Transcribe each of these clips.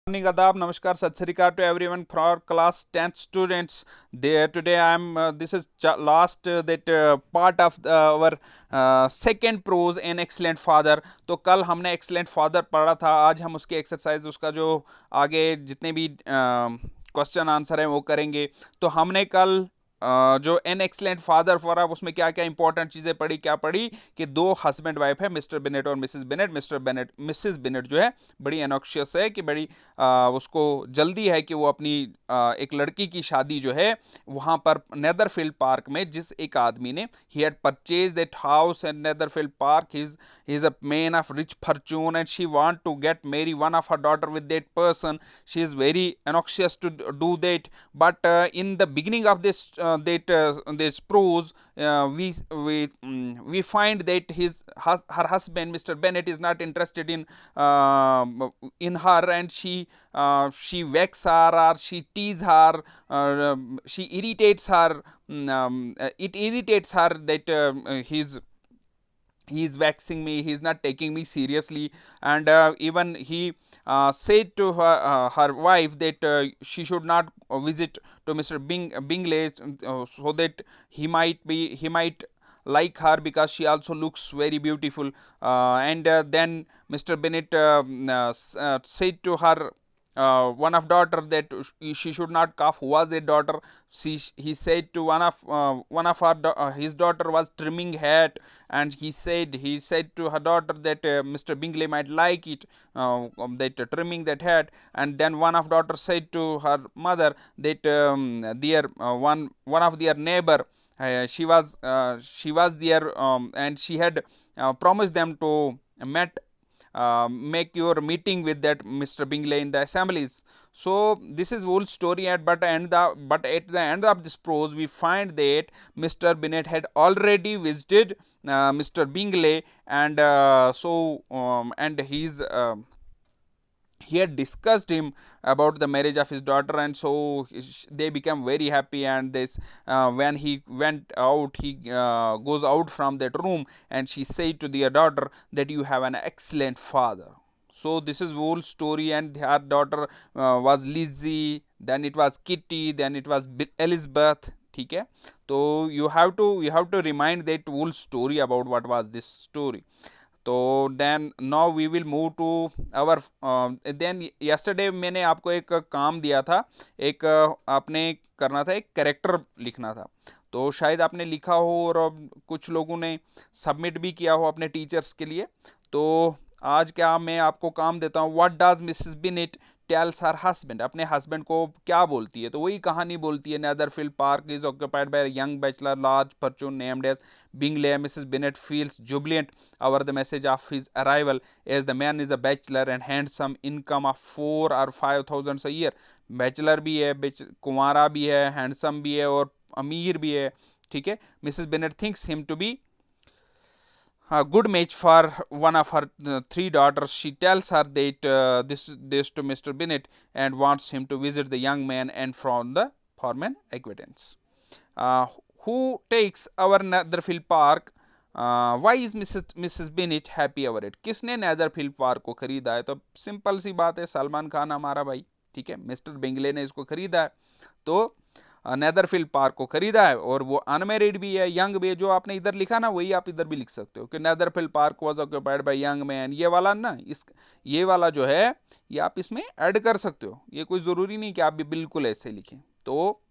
Morning, Adab, Namaskar, Sat Sri Akal to everyone for class 10th students. There today I am. This is last that part of our second prose an excellent father. तो कल हमने excellent father पढ़ा था. आज हम उसके exercise उसका जो आगे जितने भी क्वेश्चन आंसर हैं वो करेंगे. तो हमने कल जो एन एक्सलेंट फादर फॉर आप उसमें क्या क्या इंपॉर्टेंट चीज़ें पढ़ी, क्या पढ़ी कि दो हस्बैंड वाइफ है, मिस्टर बेनेट और Mrs Bennett. Mister Bennett Mrs Bennett जो है बड़ी एनॉक्शियस है कि बड़ी उसको जल्दी है कि वो अपनी एक लड़की की शादी जो है वहाँ पर नेदरफील्ड पार्क में जिस एक आदमी ने he had purchase that house in Netherfield Park. He is a man of rich fortune and she want to get marry one of her daughter with that person. She is very anxious to do that, but in the beginning of this prose, we find that her husband Mr. Bennet is not interested in her, and she vexes her or she teases her, she irritates her. It irritates her that he is vexing me, he is not taking me seriously. And even he said to her wife that she should not visit to Mr. Bingley, so that he might like her because she also looks very beautiful. And then Mr. Bennet said to her one of daughter that she should not cough. Who was a daughter? He said to one of his daughter was trimming hat, and he said to her daughter that Mr. Bingley might like it, that trimming that hat. And then one of daughter said to her mother that their one of their neighbor, she was there, and she had promised them to make your meeting with that Mr. Bingley in the assemblies. So this is whole story. But at the end of this prose, we find that Mr. Bennet had already visited Mr. Bingley, and and he had discussed him about the marriage of his daughter, and so they became very happy. And this when he went out, he goes out from that room, and she said to their daughter that you have an excellent father. So this is whole story. And her daughter was Lizzie, then it was Kitty, then it was Elizabeth. ठीक है, तो you have to remind that whole story about what was this story. तो then now we will move to our. Then yesterday मैंने आपको एक काम दिया था, एक आपने करना था, एक कैरेक्टर लिखना था. तो शायद आपने लिखा हो और कुछ लोगों ने सबमिट भी किया हो अपने टीचर्स के लिए. तो आज क्या मैं आपको काम देता हूँ, what does Mrs Bennet tells her husband. अपने हस्बैंड को क्या बोलती है, तो वही कहानी बोलती है. Netherfield Park is occupied by young bachelor large fortune named as Bingley. Mrs. Bennet feels jubilant over the message of his arrival, as the man is a bachelor and handsome, income of 4 or 5 thousand a year. Bachelor भी है, कुंवारा भी है, handsome भी है और अमीर भी है. ठीक है, Mrs Bennet thinks him to be a good match for one of her three daughters. She tells her that this to Mr. Bennet and wants him to visit the young man and from the former acquaintance. Uh, who takes our Netherfield Park? Why is Mrs Bennet happy over it. किसने Netherfield Park को खरीदा है? तो simple सी बात है, सलमान खान हमारा भाई. ठीक है, मिस्टर बिंगले ने इसको खरीदा है. तो नेदरफील्ड पार्क को खरीदा है, और वो अनमेरिड भी है, यंग भी है. जो आपने इधर लिखा ना, वही आप इधर भी लिख सकते हो कि Netherfield park was occupied by young man. ये वाला ना, ये वाला जो है, ये आप इसमें ऐड कर सकते हो. ये कोई ज़रूरी नहीं कि आप भी बिल्कुल ऐसे लिखें. तो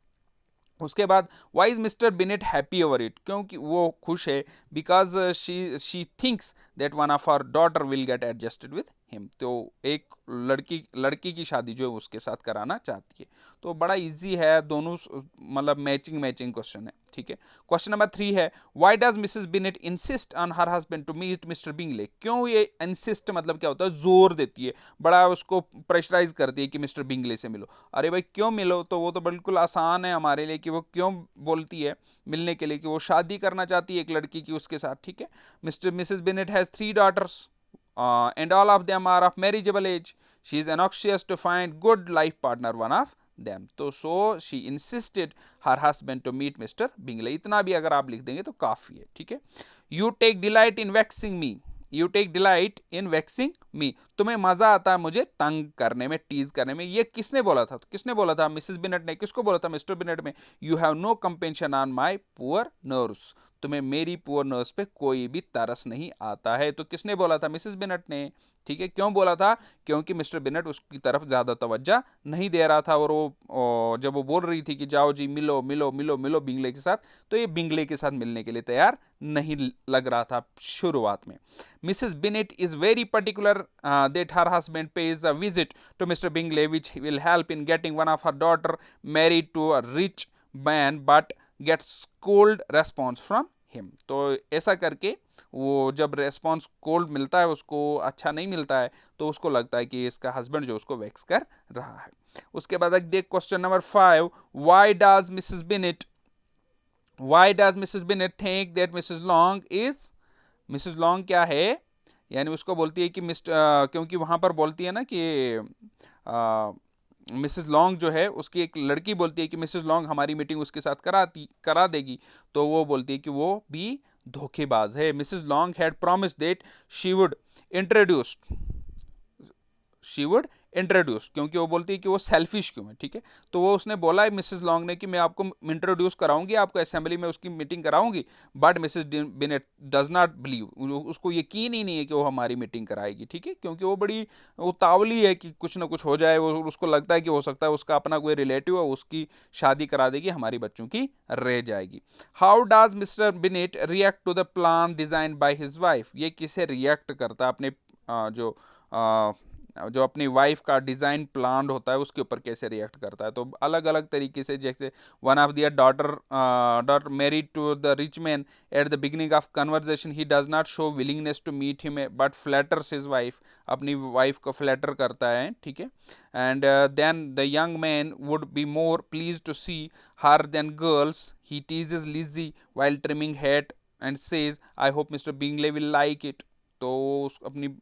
उसके बाद why is Mr Bennet happy over it, क्योंकि वो खुश है. Because she thinks that one of our daughter will get adjusted with him. तो एक लड़की की शादी जो है उसके साथ कराना चाहती है. तो बड़ा इजी है, दोनों मतलब मैचिंग क्वेश्चन है. ठीक है, क्वेश्चन नंबर 3 है, why does Mrs Bennet insist on her husband to meet Mr Bingley. क्यों ये इंसिस्ट मतलब क्या होता है, जोर देती है, बड़ा उसको प्रेशराइज करती है कि मिस्टर बिंगले से मिलो. अरे भाई क्यों मिलो, तो वो तो बिल्कुल आसान है हमारे लिए कि वो क्यों बोलती है मिलने के लिए, कि वो शादी करना चाहती है एक लड़की की उसके साथ. ठीक है, Mrs beneath has 3 daughters, and all of them are of marriageable age. She is anxious to find good life partner, one of them. तो so she insisted her husband to meet Mr. Bingley. इतना भी अगर आप लिख देंगे तो काफ़ी है. ठीक है, you take delight in vexing me. You take delight in vexing me. तुम्हें मजा आता है मुझे तंग करने में, टीज करने में। ये किसने बोला था? तो किसने बोला था? मिसेस बिनेट ने। किसको बोला था? मिस्टर बिनेट में। You have no compassion on my poor nerves, तुम्हें मेरी पुअर नर्व्स पे कोई भी तरस नहीं आता है। तो किसने बोला था? मिसेस बिनेट ने। ठीक है, क्यों बोला था? क्योंकि मिस्टर बिनेट उसकी तरफ ज्यादा तवज्जो नहीं दे रहा था, और वो जब वो बोल रही थी कि जाओ जी मिलो मिलो मिलो मिलो बिंगले के साथ, तो ये बिंगले के साथ मिलने के लिए तैयार नहीं लग रहा था शुरुआत में। Mrs. Bennet is very particular that her husband pays a visit to Mr. Bingley, which will help in getting one of her daughter married to a rich man, but gets cold response from him. तो ऐसा करके वो जब response cold मिलता है, उसको अच्छा नहीं मिलता है, तो उसको लगता है कि इसका हस्बैंड जो उसको वेक्स कर रहा है। उसके बाद देख question number 5, Y does Mrs beneath think that Mrs long is, Mrs long क्या है? यानी उसको बोलती है कि क्योंकि वहां पर बोलती है ना कि मिसेस लॉन्ग जो है, उसकी एक लड़की बोलती है कि मिसेस लॉन्ग हमारी मीटिंग उसके साथ करा देगी, तो वो बोलती है कि वो भी धोखेबाज है। Mrs long had promise that she would introduce she would introduce, क्योंकि वो बोलती है कि वो सेल्फिश क्यों है। ठीक है, तो वो उसने बोला है मिसेस लॉन्ग ने कि मैं आपको इंट्रोड्यूस कराऊंगी, आपको असेंबली में उसकी मीटिंग कराऊंगी, but Mrs Bennet does not believe, उसको यकीन ही नहीं है कि वो हमारी मीटिंग कराएगी। ठीक है, क्योंकि वो बड़ी उतावली है कि कुछ ना कुछ हो जाए, वो उसको लगता है कि हो सकता है उसका अपना कोई रिलेटिव है, उसकी शादी करा देगी, हमारी बच्चों की रह जाएगी। How does Mr Bennet react to the plan design by his wife, ये किसे रिएक्ट करता है? अपने जो अपनी वाइफ का डिज़ाइन प्लान होता है उसके ऊपर कैसे रिएक्ट करता है? तो अलग अलग तरीके से, जैसे one of their daughter married to the rich man, at the beginning of conversation he does not show willingness to meet him but flatters his wife, अपनी वाइफ को फ्लैटर करता है। ठीक है, and then the young man would be more please to see her than girls, he teases Lizzy while trimming hat and says I hope Mr Bingley will like it. तो अपनी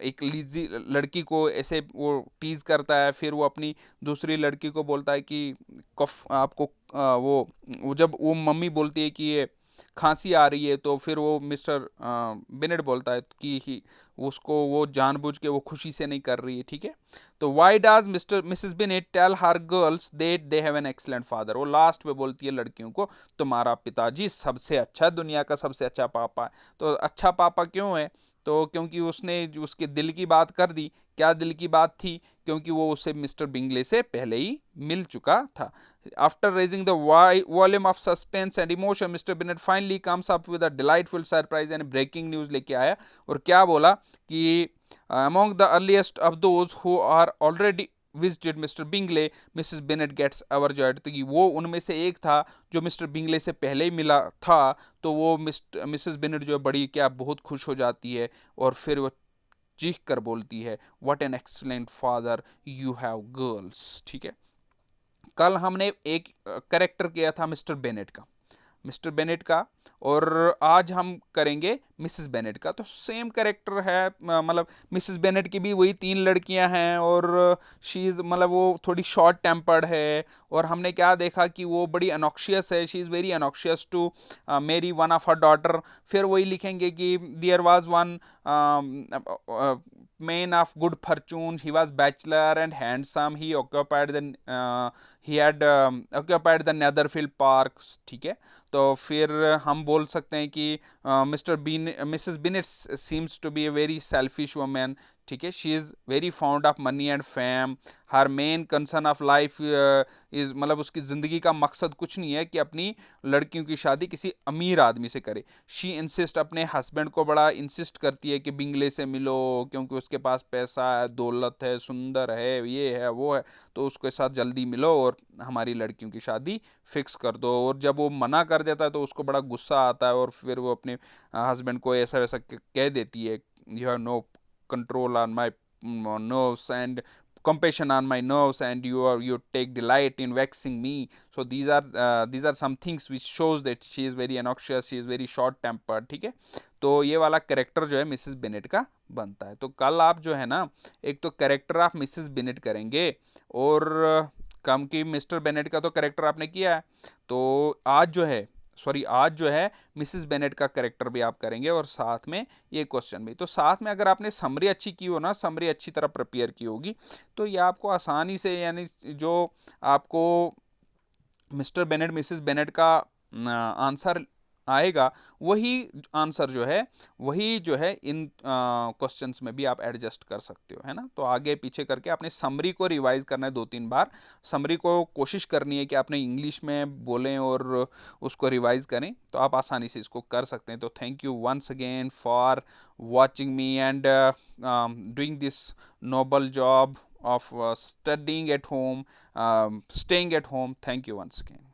एक लीजी लड़की को ऐसे वो टीज करता है, फिर वो अपनी दूसरी लड़की को बोलता है कि कफ आपको वो जब वो मम्मी बोलती है कि ये खांसी आ रही है, तो फिर वो मिस्टर बिनेट बोलता है कि उसको वो जानबूझ के वो खुशी से नहीं कर रही है। ठीक है, तो why does Mrs Bennet tell her girls that they have an excellent father, वो लास्ट में बोलती है लड़कियों को तुम्हारा पिताजी सबसे अच्छा, दुनिया का सबसे अच्छा पापा है। तो अच्छा पापा क्यों है? तो क्योंकि उसने उसके दिल की बात कर दी। क्या दिल की बात थी? क्योंकि वो उससे मिस्टर बिंगले से पहले ही मिल चुका था। After raising the volume of suspense and emotion, Mr Bennet finally comes up with a delightful surprise and breaking news लेके आया, और क्या बोला कि among the earliest of those who are already visited Mr Bingley, Mrs Bennet gets overjoyed. तो कि वो उनमें से एक था जो मिस्टर बिंगले से पहले ही मिला था, तो वो मिसेस बिनेट जो है बड़ी क्या बहुत खुश हो जाती है, और फिर वो चीख कर बोलती है what an excellent father you have girls. ठीक है, कल हमने एक करेक्टर किया था मिस्टर बेनेट का, और आज हम करेंगे मिसेस बेनेट का। तो सेम करेक्टर है, मतलब मिसेस बेनेट की भी वही 3 लड़कियां हैं, और शी इज़ मतलब वो थोड़ी शॉर्ट टेम्पर्ड है, और हमने क्या देखा कि वो बड़ी अनॉक्शियस है, she is very anxious to marry one of her daughter. फिर वही लिखेंगे कि there was one man of good fortune, he was bachelor and handsome, he had occupied the Netherfield Park। ठीक है, तो फिर हम बोल सकते हैं कि Mrs Bennet seems to be a very selfish woman. ठीक है, she is very fond of money and fame, her main concern of life is, मतलब उसकी ज़िंदगी का मकसद कुछ नहीं है कि अपनी लड़कियों की शादी किसी अमीर आदमी से करे। शी इंसिस्ट, अपने हस्बैंड को बड़ा इंसिस्ट करती है कि बिंगले से मिलो, क्योंकि उसके पास पैसा है, दौलत है, सुंदर है, ये है वो है, तो उसके साथ जल्दी मिलो और हमारी लड़कियों की शादी फिक्स कर दो। और जब वो मना कर देता है तो उसको बड़ा गुस्सा आता है, और फिर वो अपने हस्बैंड को ऐसा वैसा कह देती है, you have no control on my nerves and compassion on my nerves, and you take delight in vexing me. So these are some things which shows that she is very obnoxious, she is very short tempered। ठीक है, तो ये वाला character जो है Mrs Bennett का बनता है। तो कल आप जो है ना, एक तो कैरेक्टर आप मिसेस बेनेट करेंगे, और कम की मिस्टर बेनेट का तो कैरेक्टर आपने किया है, तो आज जो है सॉरी आज जो है मिसिस बेनेट का करेक्टर भी आप करेंगे और साथ में ये क्वेश्चन भी। तो साथ में अगर आपने समरी अच्छी की हो ना, समरी अच्छी तरह प्रिपेयर की होगी, तो ये आपको आसानी से, यानी जो आपको मिस्टर बेनेट मिसिस बेनेट का आंसर आएगा, वही आंसर जो है, वही जो है इन क्वेश्चंस में भी आप एडजस्ट कर सकते हो, है ना। तो आगे पीछे करके आपने समरी को रिवाइज करना है 2-3 बार। समरी को कोशिश करनी है कि आपने इंग्लिश में बोलें और उसको रिवाइज करें, तो आप आसानी से इसको कर सकते हैं। तो thank you once again for watching me and doing this noble job of studying at home, staying at home. Thank you once again.